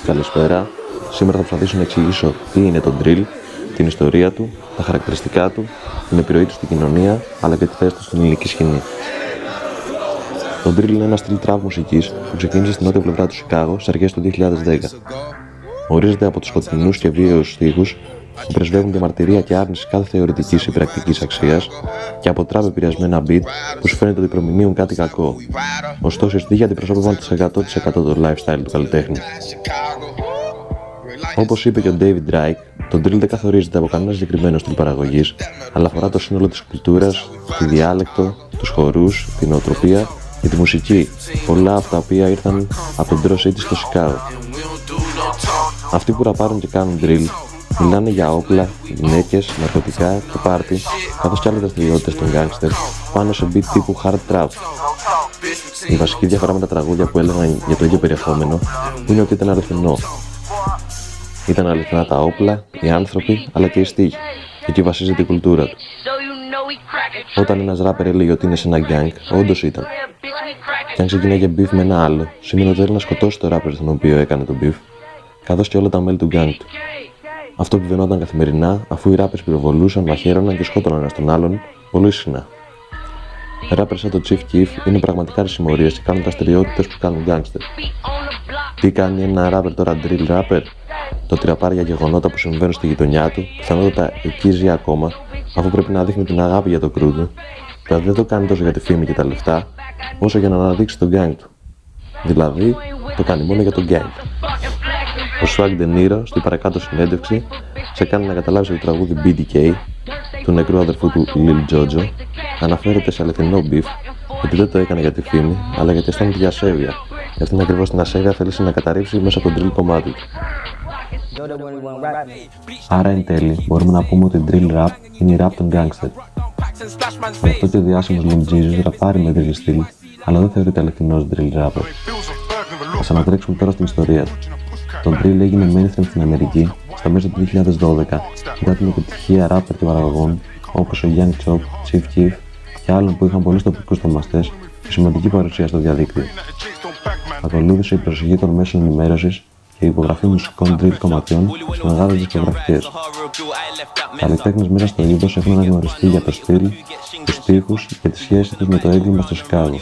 Καλησπέρα. Σήμερα θα προσπαθήσω να εξηγήσω τι είναι το drill, την ιστορία του, τα χαρακτηριστικά του, την επιρροή του στην κοινωνία, αλλά και τη θέση του στην ελληνική σκηνή. Το drill είναι ένα στυλ trap μουσικής που ξεκίνησε στην νότια πλευρά του Σικάγο στις αρχές του 2010. Ορίζεται από τους σκοτεινούς και βίαιους στίχους που πρεσβεύουν διαμαρτυρία και άρνηση κάθε θεωρητικής ή πρακτικής αξίας και από τραπ επηρεασμένα beat που σου φαίνεται ότι προμηνύουν κάτι κακό. Ωστόσο, οι στίχοι αντιπροσώπευαν το 100% το lifestyle του καλλιτέχνη. Όπως είπε και ο David Drake, το drill δεν καθορίζεται από κανένα συγκεκριμένο στυλ παραγωγής, αλλά αφορά το σύνολο της κουλτούρας, τη διάλεκτο, τους χορούς, την νοοτροπία και τη μουσική, πολλά από τα οποία ήρθαν από τον Draw City στο Σικάγο. Αυτοί που ραπάρουν και κάνουν drill μιλάνε για όπλα, γυναίκες, ναρκωτικά και πάρτι, καθώς και άλλες δραστηριότητες των γκάνγκστερ πάνω σε beat τύπου hard trap. Η βασική διαφορά με τα τραγούδια που έλεγαν για το ίδιο περιεχόμενο είναι ότι ήταν αληθινό. Ήταν αληθινά τα όπλα, οι άνθρωποι, αλλά και οι στίχοι. Εκεί βασίζεται η κουλτούρα του. Όταν ένας ράπερ έλεγε ότι είναι σε ένα γκάνγκ, όντως ήταν. Και αν ξεκινάγε beef με ένα άλλο, σημαίνει ότι θέλει να σκοτώσει το ράπερ στον οποίο έκανε το beef, καθώς και όλα τα μέλη του γκάνγκ του. Αυτό επιβαινόταν καθημερινά, αφού οι ράπερς πυροβολούσαν, μαχαίρωναν και σκότωναν ένας τον άλλον πολύ συχνά. Ράπερς σαν το Chief Keef είναι πραγματικά συμμορίες και κάνουν δραστηριότητες που κάνουν γκάνγκστερ. Τι κάνει ένα ράπερ τώρα drill rapper? Το τυραπάρει για γεγονότα που συμβαίνουν στη γειτονιά του, πιθανότατα εκεί ζει ακόμα, αφού πρέπει να δείχνει την αγάπη για το κρού του. Δηλαδή δεν το κάνει τόσο για τη φήμη και τα λεφτά, όσο για να αναδείξει τον γκάνγκ του. Δηλαδή, το κάνει μόνο για τον γκάνγκ. Ο Swag De Niro, στην παρακάτω συνέντευξη, σε κάνει να καταλάβεις ότι το τραγούδι BDK, του νεκρού αδερφού του Lil Jojo, αναφέρεται σε αληθινό beef, ότι δεν το έκανε για τη φήμη, αλλά γιατί αισθάνεται για ασέβεια. Και αυτήν ακριβώς την ασέβεια θέλησε να καταρρύψει μέσα από το drill κομμάτι του. Άρα εν τέλει, μπορούμε να πούμε ότι drill rap είναι η rap των gangster. Γι' αυτό και ο διάσημος Lil Jesus ραπάρει με drill στυλ, αλλά δεν θεωρείται αληθινός drill rapper. Ας ανατρέξουμε τώρα στην ιστορία του. Το drill έγινε mainstream στην Αμερική στα μέσα του 2012 μετά την επιτυχία rapper και παραγωγών όπως ο Young Chop, Chief Keef και άλλων που είχαν πολλούς τοπικούς θαυμαστές και σημαντική παρουσία στο διαδίκτυο. Ακολούθησε η προσοχή των μέσων ενημέρωσης και η υπογραφή μουσικών drill κομματιών σε μεγάλες δισκογραφικές. Καλλιτέχνες μέσα στο είδος έχουν αναγνωριστεί για το στυλ, τους στίχους και τη σχέση τους με το έγκλημα στο Σικάγο.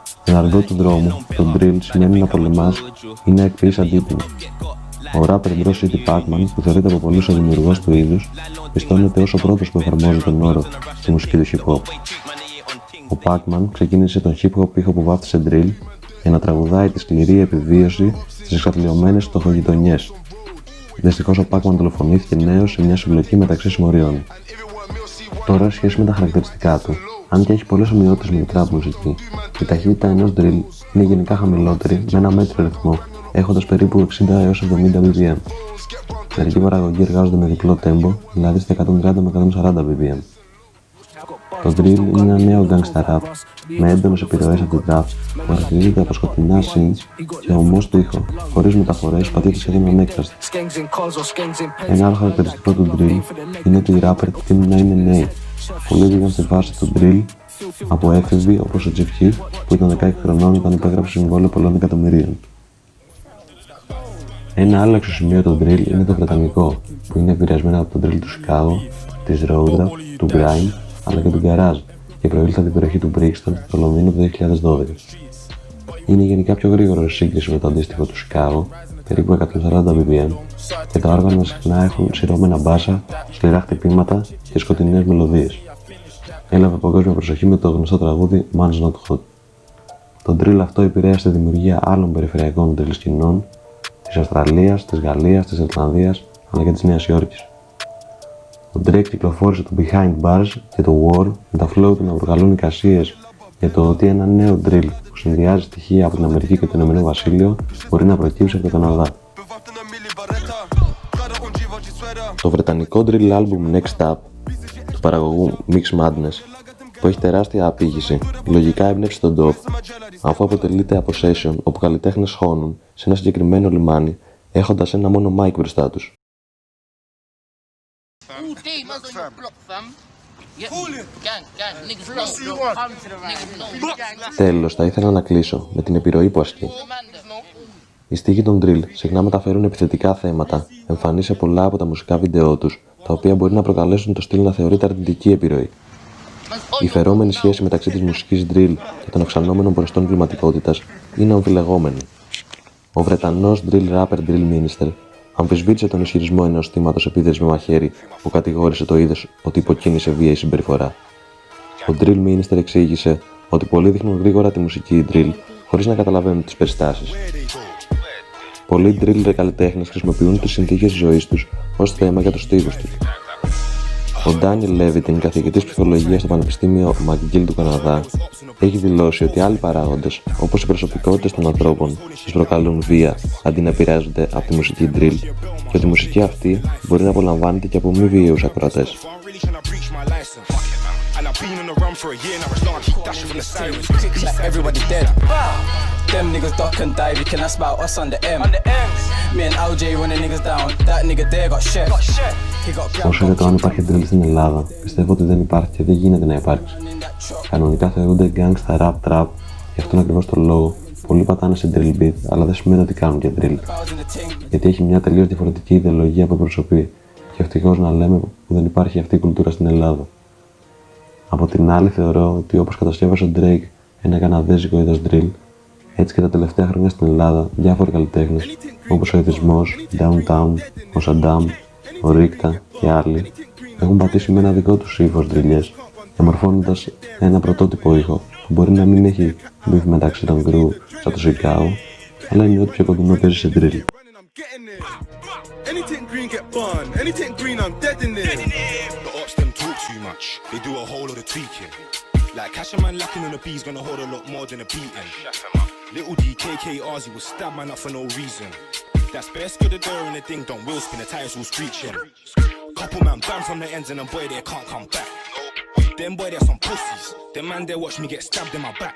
Στην αργό του δρόμου, το drill σημαίνει να πολεμάς ή να εκποιείς αντίπεινα. Ο ράπερ Draw City Pac-Man, που θεωρείται από πολλούς ο δημιουργός του είδους, πιστώνεται ως ο πρώτος που εφαρμόζει τον όρο στη μουσική του hip hop. Ο Pac-Man ξεκίνησε τον hip hop ήχο που βάφτισε drill για να τραγουδάει τη σκληρή επιβίωση στις εξαθλιωμένες φτωχογειτονιές. Δυστυχώς ο Pac-Man δολοφονήθηκε νέος σε μια συμπλοκή μεταξύ συμμοριών. Τώρα, σχέση με τα χαρακτηριστικά του, αν και έχει πολλές ομοιότητες με την trap μουσική, η ταχύτητα ενός drill είναι γενικά χαμηλότερη με ένα μέτριο ρυθμό, έχοντας περίπου 60 έως 70 BPM. Μερικοί παραγωγοί εργάζονται με διπλό tempo, δηλαδή στα 130 με 140 BPM. Το drill είναι ένα νέο gangsta rap με έντονες επιρροές από την trap που χαρακτηρίζεται από σκοτεινά synths και ομό του ήχο, χωρίς μεταφορές, πατείται σχεδόν ανέκφραστη. Ένα άλλο χαρακτηριστικό του drill είναι ότι οι rapper τείνουν να είναι νέοι. Πολλοί βγήκαν στη βάση του drill από έφηβοι όπως ο Chief Keef που ήταν 16 χρονών όταν υπέγραψε συμβόλαιο πολλών εκατομμυρίων. Ένα άλλο εξωσημείωτο drill είναι το βρετανικό, που είναι επηρεασμένο από το drill του Σικάγο, της road rap, του grime αλλά και του garage και προήλθε από την περιοχή του Brixton, το Λονδίνο, το 2012. Είναι γενικά πιο γρήγορο σε σύγκριση με το αντίστοιχο του Σικάγο, περίπου 140 BPM, και τα όργανα συχνά έχουν σειρώμενα μπάσα, σκληρά χτυπήματα και σκοτεινές μελωδίες. Έλαβε παγκόσμια προσοχή με το γνωστό τραγούδι Man's Not Hot. Το drill αυτό επηρέασε τη δημιουργία άλλων περιφερειακών drill σκηνών της Αυστραλίας, της Γαλλίας, της Ιρλανδίας αλλά και της Νέας Υόρκης. Ο Drake κυκλοφόρησε το Behind Bars και το War με τα flow του να προκαλούν εικασίες για το ότι ένα νέο drill που συνδυάζει στοιχεία από την Αμερική και το Ηνωμένο Βασίλειο μπορεί να προκύψει από το Καναδά. Το βρετανικό drill album Next Up του παραγωγού Mix Madness, που έχει τεράστια απήχηση, λογικά έμπνευσε τον Dove, αφού αποτελείται από session όπου καλλιτέχνες χώνουν σε ένα συγκεκριμένο λιμάνι έχοντας ένα μόνο mic μπροστά τους. Τέλος, θα ήθελα να κλείσω με την επιρροή που ασκεί. Οι στίχοι των drill συχνά μεταφέρουν επιθετικά θέματα, εμφανείς σε πολλά από τα μουσικά βίντεό τους, τα οποία μπορεί να προκαλέσουν το στυλ να θεωρείται αρνητική επιρροή. Η φερόμενη σχέση μεταξύ της μουσικής drill και των αυξανόμενων προστών κλιματικότητας είναι αμφιλεγόμενη. Ο Βρετανός drill rapper Drill Minister αμφισβήτησε τον ισχυρισμό ενός θύματος επίθεσης με μαχαίρι που κατηγόρησε το είδος ότι υποκίνησε βίαιη συμπεριφορά. Ο Drill Minister εξήγησε ότι πολλοί δείχνουν γρήγορα τη μουσική drill χωρίς να καταλαβαίνουν τις περιστάσεις. Πολλοί drill καλλιτέχνες χρησιμοποιούν τις συνθήκες ζωής τους ως θέμα για τους στίχους τους. Ο Daniel Levitin, καθηγητής ψυχολογίας στο Πανεπιστήμιο McGill του Καναδά, έχει δηλώσει ότι άλλοι παράγοντες, όπως οι προσωπικότητες των ανθρώπων, τους προκαλούν βία αντί να επηρεάζονται από τη μουσική drill, και ότι η μουσική αυτή μπορεί να απολαμβάνεται και από μη βίαιους ακροατές. Them niggas duck and dive, you can ask about us on the M. Me and LJ run the niggas down, that nigga there got chef. Όσο για το αν υπάρχει drill στην Ελλάδα, πιστεύω ότι δεν υπάρχει και δεν γίνεται να υπάρξει. Κανονικά θεωρούνται gangsta rap trap, γι' αυτόν ακριβώς τον λόγο πολλοί πατάνε σε drill beat, αλλά δεν σημαίνει ότι κάνουν και drill. Γιατί έχει μια τελείως διαφορετική ιδεολογία που εκπροσωπεί, και ευτυχώς να λέμε που δεν υπάρχει αυτή η κουλτούρα στην Ελλάδα. Από την άλλη, θεωρώ ότι όπως κατασκεύασε ο Drake ένα καναδέζικο είδος drill, έτσι και τα τελευταία χρόνια στην Ελλάδα διάφοροι καλλιτέχνες όπως ο Εθισμός, Downtown, ο Saddam, ο Ρίκτα και άλλοι έχουν πατήσει με ένα δικό τους ύφος ντριλιές, διαμορφώνοντας ένα πρωτότυπο ήχο που μπορεί να μην έχει μπιφ μεταξύ των γκρου σαν το Σικάο, αλλά είναι ό,τι πιο κοντινό παίζει σε drill. Anything green get burned, anything green I'm dead in there. The ops them talk too much, they do a whole lot of tweaking. Like Cash a man lacking on the bees gonna hold a lot more than a beating. Little DKK Ozzy will stab man up for no reason. That's best good the door and the thing don't will spin, the tires will screeching. Couple man banned from the ends and them boy they can't come back. Them boy they're some pussies, them man they watch me get stabbed in my back.